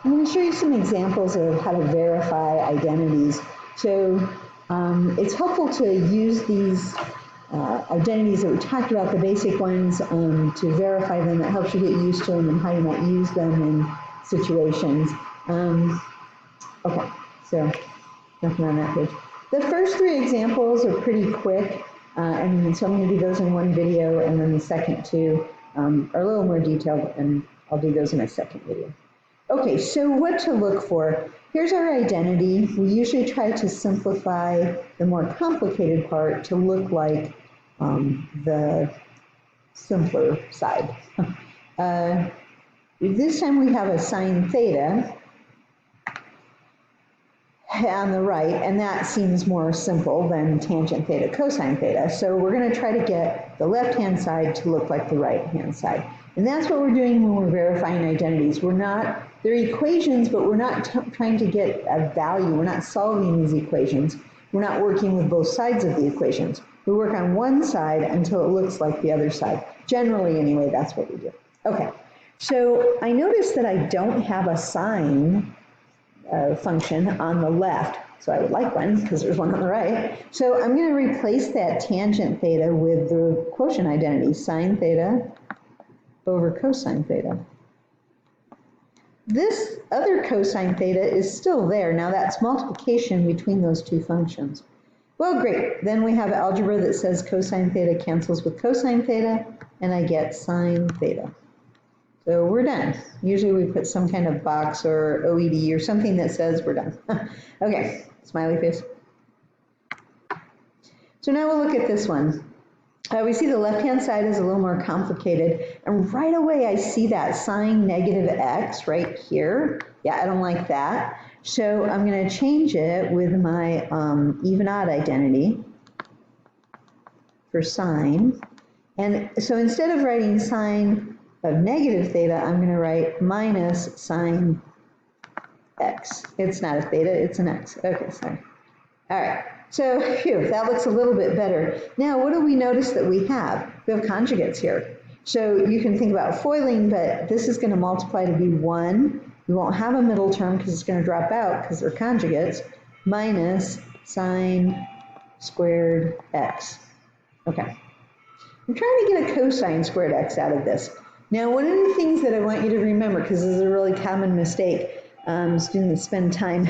I'm going to show you some examples of how to verify identities. So it's helpful to use these identities that we talked about, the basic ones, to verify them. It helps you get used to them and how you might use them in situations. Okay, so nothing on that page. The first three examples are pretty quick, and so I'm going to do those in one video, and then the second two are a little more detailed, and I'll do those in a second video. Okay, so what to look for. Here's our identity. We usually try to simplify the more complicated part to look like the simpler side. This time we have a sine theta on the right, and that seems more simple than tangent theta cosine theta. So we're going to try to get the left-hand side to look like the right-hand side. And that's what we're doing when we're verifying identities. They're equations, but we're not trying to get a value. We're not solving these equations. We're not working with both sides of the equations. We work on one side until it looks like the other side. Generally, anyway, that's what we do. Okay, so I noticed that I don't have a sine function on the left, so I would like one because there's one on the right. So I'm going to replace that tangent theta with the quotient identity, sine theta over cosine theta. This other cosine theta is still there. Now that's multiplication between those two functions. Well, great. Then we have algebra that says cosine theta cancels with cosine theta, and I get sine theta. So we're done. Usually we put some kind of box or OED or something that says we're done. Okay, smiley face. So now we'll look at this one. We see the left-hand side is a little more complicated, and right away I see that sine negative x right here. Yeah, I don't like that. So I'm going to change it with my even-odd identity for sine. And so instead of writing sine of negative theta, I'm going to write minus sine x. It's not a theta, it's an x. Okay, sorry. All right, so phew, that looks a little bit better. Now, what do we notice that we have? We have conjugates here. So you can think about foiling, but this is going to multiply to be 1. We won't have a middle term because it's going to drop out because they're conjugates, minus sine squared x. Okay. I'm trying to get a cosine squared x out of this. Now, one of the things that I want you to remember, because this is a really common mistake, students spend time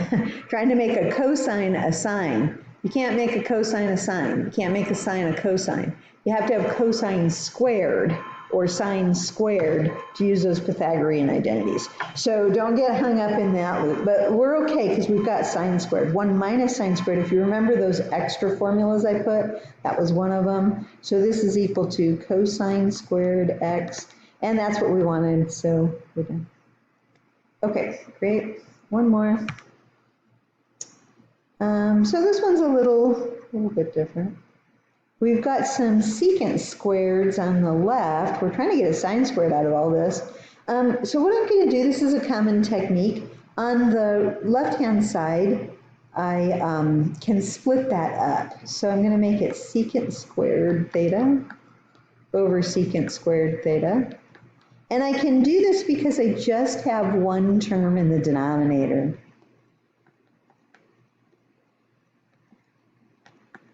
trying to make a cosine a sine. You can't make a cosine a sine. You can't make a sine a cosine. You have to have cosine squared or sine squared to use those Pythagorean identities. So don't get hung up in that loop. But we're okay because we've got sine squared. 1 minus sine squared. If you remember those extra formulas I put, that was one of them. So this is equal to cosine squared x. And that's what we wanted, so we're done. Okay, great. One more. So this one's a little bit different. We've got some secant squareds on the left. We're trying to get a sine squared out of all this. So what I'm going to do, this is a common technique. On the left-hand side, I can split that up. So I'm going to make it secant squared theta over secant squared theta. And I can do this because I just have one term in the denominator.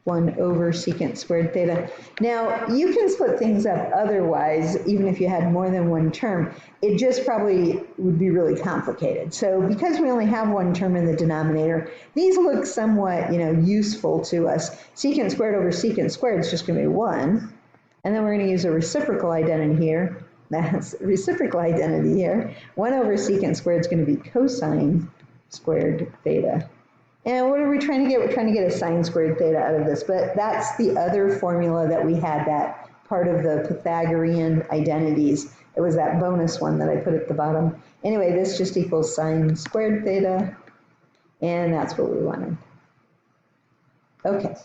1 over secant squared theta. Now, you can split things up otherwise, even if you had more than one term. It just probably would be really complicated. So because we only have one term in the denominator, these look somewhat, useful to us. Secant squared over secant squared is just going to be 1. And then we're going to use a reciprocal identity here. That's reciprocal identity here. 1 over secant squared is going to be cosine squared theta. And what are we trying to get? We're trying to get a sine squared theta out of this, but that's the other formula that we had, that part of the Pythagorean identities. It was that bonus one that I put at the bottom. Anyway, this just equals sine squared theta, and that's what we wanted. Okay.